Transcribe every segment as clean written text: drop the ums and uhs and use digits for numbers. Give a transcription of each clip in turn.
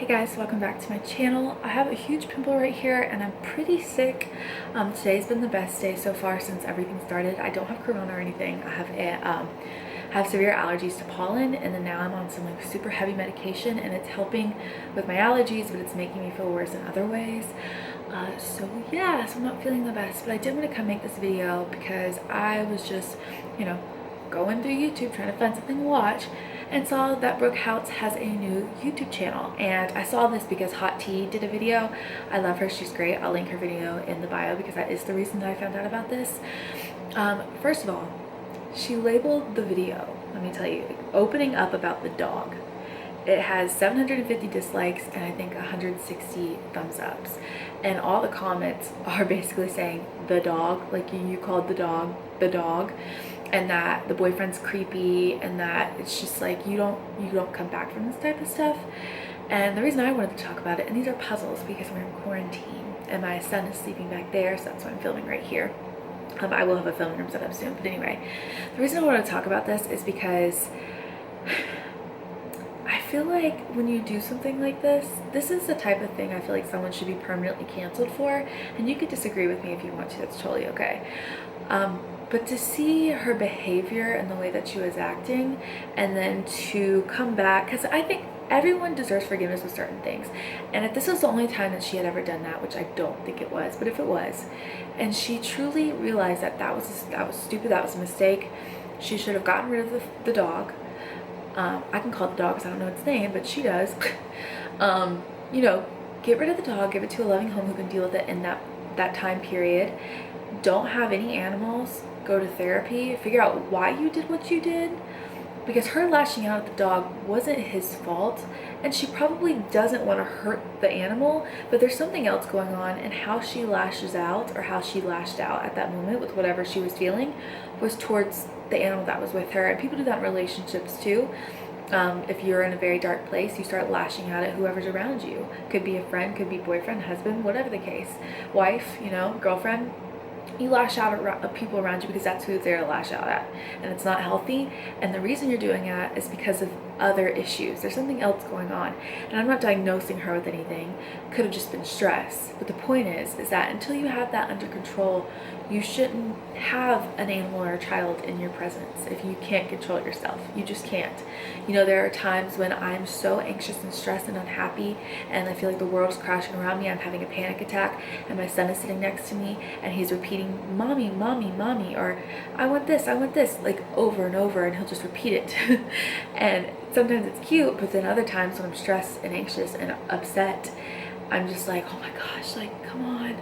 Hey guys, welcome back to my channel. I have a huge pimple right here and I'm pretty sick. Today's been the best day so far since everything started. I don't have corona or anything. I have severe allergies to pollen, and then now I'm on some like super heavy medication and it's helping with my allergies, but it's making me feel worse in other ways. So I'm not feeling the best, but I did want to come make this video because I was just, going through YouTube trying to find something to watch and saw that Brooke has a new YouTube channel. And I saw this because Hot Tea did a video. I love her, she's great. I'll link her video in the bio because that is the reason that I found out about this. First of all, she labeled the video, let me tell you, opening up about the dog. It has 750 dislikes and I think 160 thumbs ups. And all the comments are basically saying the dog, like you called the dog, and that the boyfriend's creepy, and that it's just like you don't come back from this type of stuff. And the reason I wanted to talk about it, and these are puzzles because we're in quarantine and my son is sleeping back there, so that's why I'm filming right here. I will have a filming room set up soon, but anyway, the reason I wanted to talk about this is because I feel like when you do something like this is the type of thing I feel like someone should be permanently canceled for. And you could disagree with me if you want to, that's totally okay. But to see her behavior and the way that she was acting, and then to come back, because I think everyone deserves forgiveness with certain things. And if this was the only time that she had ever done that, which I don't think it was, but if it was, and she truly realized that that was stupid, that was a mistake, she should have gotten rid of the dog. I can call it the dog because I don't know its name, but she does. Get rid of the dog, give it to a loving home who can deal with it in that time period. Don't have any animals, go to therapy, figure out why you did what you did, because her lashing out at the dog wasn't his fault, and she probably doesn't want to hurt the animal, but there's something else going on, and how she lashes out, or how she lashed out at that moment with whatever she was feeling, was towards the animal that was with her. And people do that in relationships too. If you're in a very dark place, you start lashing out at whoever's around you. Could be a friend, could be boyfriend, husband, whatever the case, wife, girlfriend. You lash out at people around you because that's who they're to lash out at, and it's not healthy. And the reason you're doing that is because of other issues. There's something else going on, and I'm not diagnosing her with anything. Could have just been stress, but the point is that until you have that under control, you shouldn't have an animal or a child in your presence if you can't control it yourself. You just can't. There are times when I'm so anxious and stressed and unhappy, and I feel like the world's crashing around me. I'm having a panic attack, and my son is sitting next to me, and he's repeating, "Mommy, mommy, mommy," or I want this, like over and over, and he'll just repeat it. And sometimes it's cute, but then other times when I'm stressed and anxious and upset, I'm just like, oh my gosh, like, come on.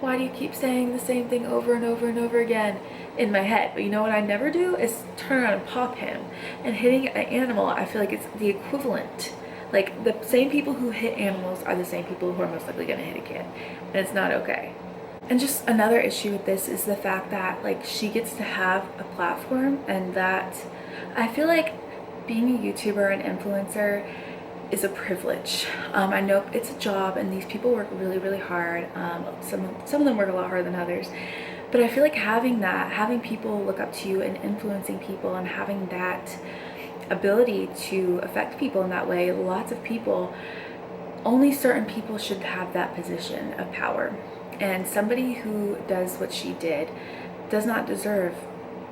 Why do you keep saying the same thing over and over and over again in my head? But you know what I never do is turn around and pop him. And hitting an animal, I feel like it's the equivalent. Like, the same people who hit animals are the same people who are most likely going to hit a kid. And it's not okay. And just another issue with this is the fact that, like, she gets to have a platform, and that I feel like being a YouTuber and influencer is a privilege. I know it's a job and these people work really, really hard. Some of them work a lot harder than others, but I feel like having people look up to you and influencing people and having that ability to affect people in that way, lots of people, only certain people should have that position of power. And somebody who does what she did does not deserve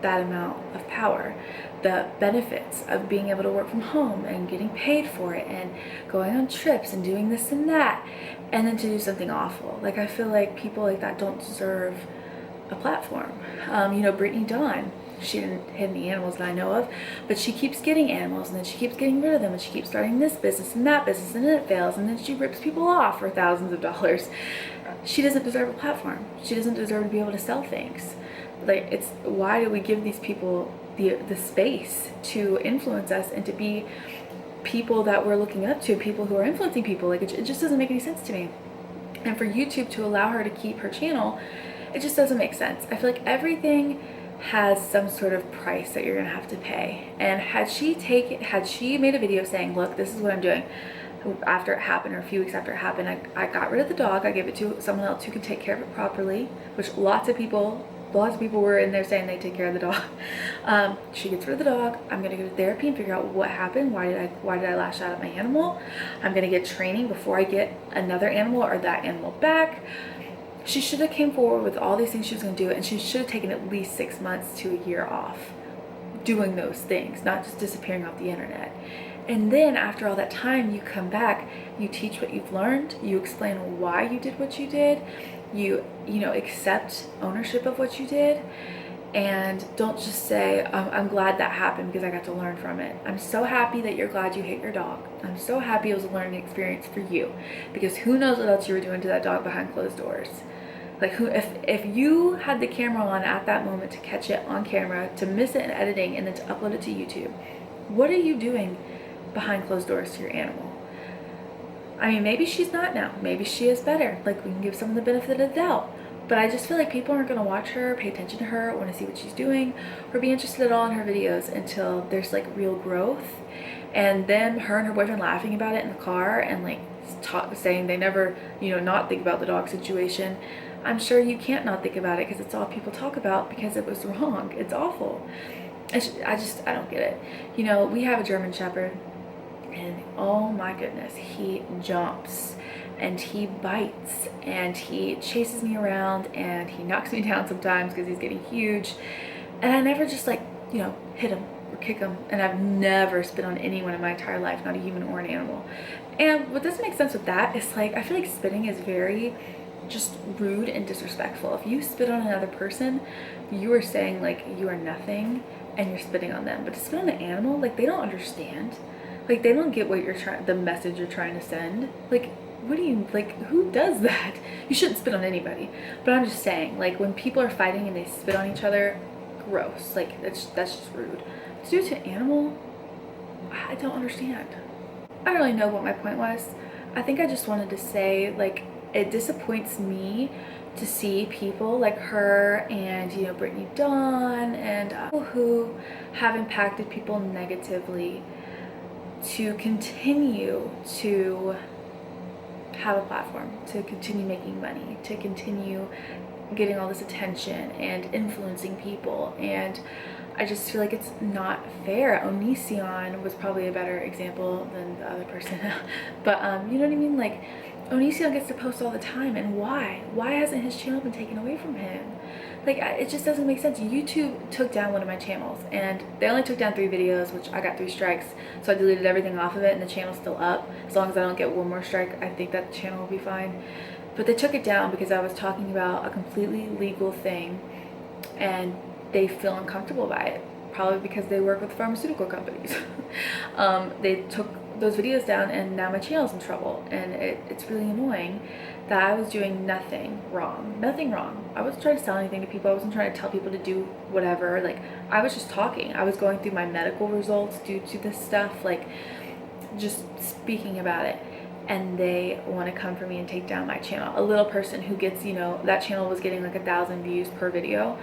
that amount of power. The benefits of being able to work from home and getting paid for it and going on trips and doing this and that, and then to do something awful. Like, I feel like people like that don't deserve a platform. Brittany Dawn, she didn't hit any animals that I know of, but she keeps getting animals, and then she keeps getting rid of them, and she keeps starting this business and that business, and then it fails, and then she rips people off for thousands of dollars. She doesn't deserve a platform. She doesn't deserve to be able to sell things. Like, it's, why do we give these people the space to influence us and to be people that we're looking up to, people who are influencing people? Like, it just doesn't make any sense to me. And for YouTube to allow her to keep her channel, it just doesn't make sense. I feel like everything has some sort of price that you're gonna have to pay. And had she made a video saying, look, this is what I'm doing, after it happened, or a few weeks after it happened, I got rid of the dog, I gave it to someone else who could take care of it properly, which lots of people lots of people were in there saying they take care of the dog. She gets rid of the dog. I'm gonna go to therapy and figure out what happened. Why did I lash out at my animal? I'm gonna get training before I get another animal or that animal back. She should have came forward with all these things she was gonna do, and she should have taken at least 6 months to a year off doing those things, not just disappearing off the internet. And then after all that time, you come back, you teach what you've learned, you explain why you did what you did, you know, accept ownership of what you did, and don't just say, I'm glad that happened because I got to learn from it. I'm so happy that you're glad you hit your dog. I'm so happy it was a learning experience for you, because who knows what else you were doing to that dog behind closed doors. Like, who, if you had the camera on at that moment to catch it on camera, to miss it in editing, and then to upload it to YouTube, what are you doing behind closed doors to your animal? I mean, maybe she's not now. Maybe she is better. Like, we can give someone the benefit of the doubt. But I just feel like people aren't going to watch her, pay attention to her, want to see what she's doing, or be interested at all in her videos until there's like real growth. And then her and her boyfriend laughing about it in the car and like saying they never, you know, not think about the dog situation. I'm sure you can't not think about it because it's all people talk about because it was wrong. It's awful. I don't get it. You know, we have a German Shepherd, and oh my goodness, he jumps and he bites and he chases me around and he knocks me down sometimes because he's getting huge. And I never just like, you know, hit him or kick him. And I've never spit on anyone in my entire life, not a human or an animal. And what doesn't make sense with that is like, I feel like spitting is very just rude and disrespectful. If you spit on another person, you are saying like you are nothing and you're spitting on them. But to spit on an animal, like, they don't understand. Like, they don't get what the message you're trying to send. Like, what do you, like, who does that? You shouldn't spit on anybody. But I'm just saying, like, when people are fighting and they spit on each other, gross. Like, that's just rude. To do it to an animal, I don't understand. I don't really know what my point was. I think I just wanted to say, like, it disappoints me to see people like her and, you know, Brittany Dawn and people who have impacted people negatively to continue to have a platform, to continue making money, to continue getting all this attention and influencing people. And I just feel like it's not fair. Onision was probably a better example than the other person. But you know what I mean? Like, Onision gets to post all the time, and why? Why hasn't his channel been taken away from him? Like, it just doesn't make sense. YouTube took down one of my channels, and they only took down 3 videos, which I got 3 strikes, so I deleted everything off of it, and the channel's still up. As long as I don't get 1 more strike, I think that the channel will be fine. But they took it down because I was talking about a completely legal thing, and they feel uncomfortable by it, probably because they work with pharmaceutical companies. They took those videos down, and now my channel's in trouble, and it's really annoying that I was doing nothing wrong. I wasn't trying to sell anything to people. I wasn't trying to tell people to do whatever. Like, I was just talking. I was going through my medical results due to this stuff, like, just speaking about it. And they want to come for me and take down my channel. A little person who gets, you know, that channel was getting like 1,000 views per video,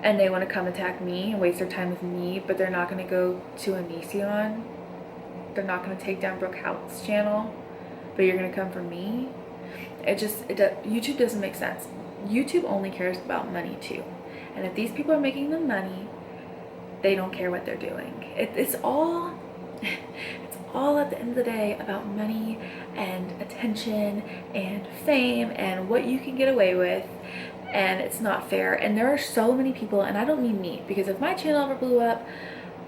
and they want to come attack me and waste their time with me, but they're not going to go to Onision. They're not going to take down Brooke Houts' channel, but you're going to come for me. YouTube doesn't make sense. YouTube only cares about money too, and if these people are making them money, they don't care what they're doing. It's all at the end of the day about money and attention and fame and what you can get away with, and it's not fair. And there are so many people, and I don't mean me, because if my channel ever blew up,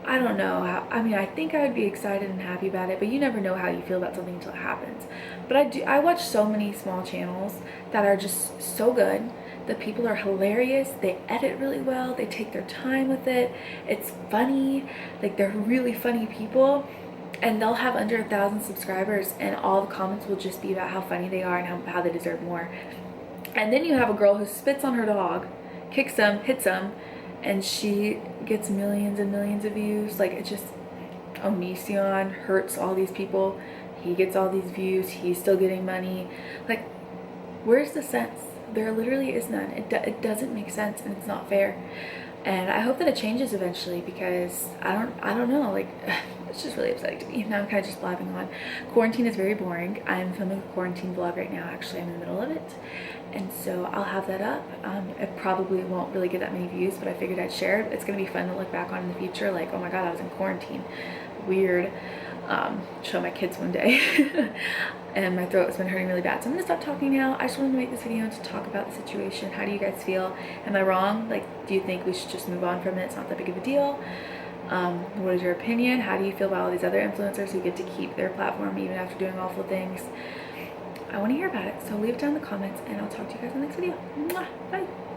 I don't know how, I mean, I think I would be excited and happy about it, but you never know how you feel about something until it happens. But I watch so many small channels that are just so good. The people are hilarious, they edit really well, they take their time with it, it's funny, like, they're really funny people, and they'll have under 1,000 subscribers, and all the comments will just be about how funny they are and how they deserve more. And then you have a girl who spits on her dog, kicks him, hits him, and she gets millions and millions of views. Like, it just, Onision hurts all these people, he gets all these views, he's still getting money. Like, where's the sense? There literally is none. It doesn't make sense, and it's not fair. And I hope that it changes eventually, because I don't know, like, it's just really upsetting to me. Now I'm kind of just blabbing on. Quarantine is very boring. I'm filming a quarantine vlog right now. Actually, I'm in the middle of it. And so I'll have that up. It probably won't really get that many views, but I figured I'd share it. It's going to be fun to look back on in the future. Like, oh my God, I was in quarantine. Weird. Show my kids one day. And my throat has been hurting really bad. So I'm going to stop talking now. I just wanted to make this video to talk about the situation. How do you guys feel? Am I wrong? Like, do you think we should just move on from it? It's not that big of a deal. What is your opinion? How do you feel about all these other influencers who get to keep their platform even after doing awful things? I want to hear about it, so leave it down in the comments, and I'll talk to you guys in the next video. Mwah! Bye!